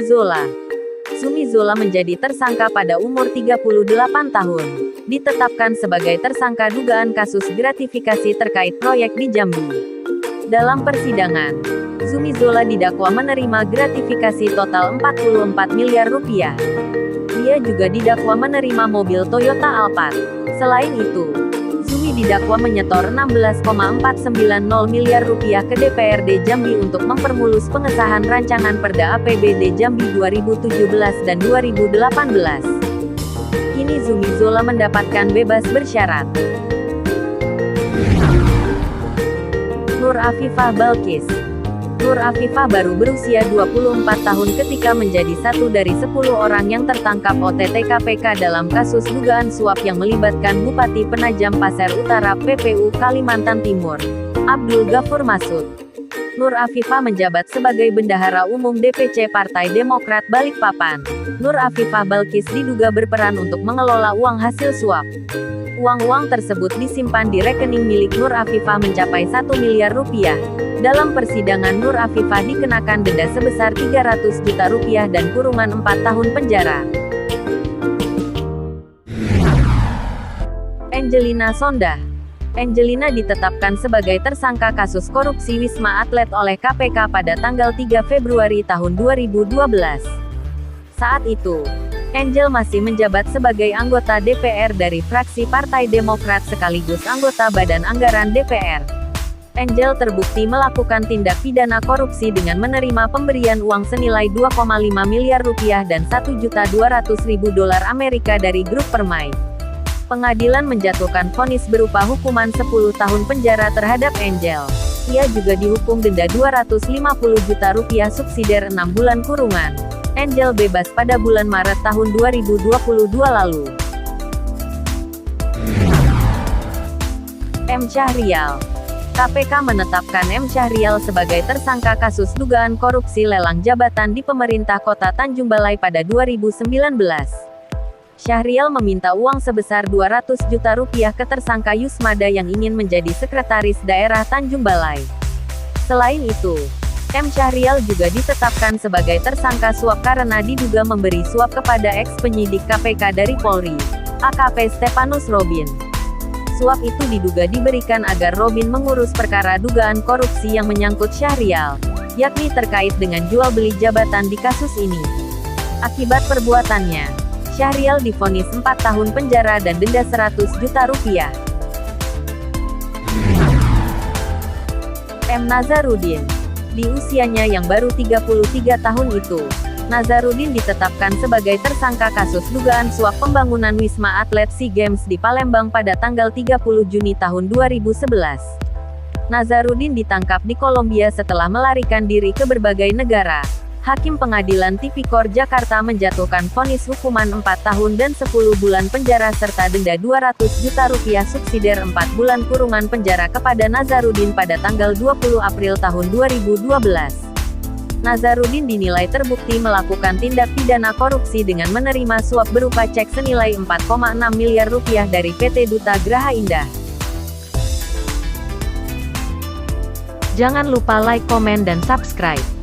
Zola. Zumi Zola menjadi tersangka pada umur 38 tahun. Ditetapkan sebagai tersangka dugaan kasus gratifikasi terkait proyek di Jambi. Dalam persidangan, Zumi Zola didakwa menerima gratifikasi total 44 miliar rupiah. Dia juga didakwa menerima mobil Toyota Alphard. Selain itu, Zumi didakwa menyetor 16,490 miliar rupiah ke DPRD Jambi untuk mempermulus pengesahan rancangan Perda APBD Jambi 2017 dan 2018. Kini Zumi Zola mendapatkan bebas bersyarat. Nur Afifah Balkis. Nur Afifah baru berusia 24 tahun ketika menjadi satu dari 10 orang yang tertangkap OTT KPK dalam kasus dugaan suap yang melibatkan Bupati Penajam Pasir Utara PPU Kalimantan Timur, Abdul Ghafur Masud. Nur Afifah menjabat sebagai Bendahara Umum DPC Partai Demokrat Balikpapan. Nur Afifah Balkis diduga berperan untuk mengelola uang hasil suap. Uang-uang tersebut disimpan di rekening milik Nur Afifah mencapai 1 miliar rupiah. Dalam persidangan Nur Afifah dikenakan denda sebesar 300 juta rupiah dan kurungan 4 tahun penjara. Angelina Sondah. Angelina ditetapkan sebagai tersangka kasus korupsi Wisma Atlet oleh KPK pada tanggal 3 Februari tahun 2012. Saat itu, Angel masih menjabat sebagai anggota DPR dari fraksi Partai Demokrat sekaligus anggota Badan Anggaran DPR. Angel terbukti melakukan tindak pidana korupsi dengan menerima pemberian uang senilai 2,5 miliar rupiah dan 1.200.000 dolar Amerika dari grup Permai. Pengadilan menjatuhkan vonis berupa hukuman 10 tahun penjara terhadap Angel. Ia juga dihukum denda 250 juta rupiah subsidiar 6 bulan kurungan. Angel bebas pada bulan Maret tahun 2022 lalu. M. Syahrial. KPK menetapkan M. Syahrial sebagai tersangka kasus dugaan korupsi lelang jabatan di pemerintah kota Tanjung Balai pada 2019. Syahrial meminta uang sebesar 200 juta rupiah ke tersangka Yusmada yang ingin menjadi sekretaris daerah Tanjung Balai. Selain itu, M. Syahrial juga ditetapkan sebagai tersangka suap karena diduga memberi suap kepada eks-penyidik KPK dari Polri, AKP Stefanus Robin. Suap itu diduga diberikan agar Robin mengurus perkara dugaan korupsi yang menyangkut Syahrial, yakni terkait dengan jual beli jabatan di kasus ini. Akibat perbuatannya, Syahrial divonis 4 tahun penjara dan denda 100 juta rupiah. M. Nazarudin. Di usianya yang baru 33 tahun itu, Nazarudin ditetapkan sebagai tersangka kasus dugaan suap pembangunan Wisma Atlet SEA Games di Palembang pada tanggal 30 Juni tahun 2011. Nazarudin ditangkap di Kolombia setelah melarikan diri ke berbagai negara. Hakim Pengadilan Tipikor Jakarta menjatuhkan vonis hukuman 4 tahun dan 10 bulan penjara serta denda 200 juta rupiah subsidiar 4 bulan kurungan penjara kepada Nazarudin pada tanggal 20 April tahun 2012. Nazarudin dinilai terbukti melakukan tindak pidana korupsi dengan menerima suap berupa cek senilai 4,6 miliar rupiah dari PT Duta Graha Indah. Jangan lupa like, komen, dan subscribe.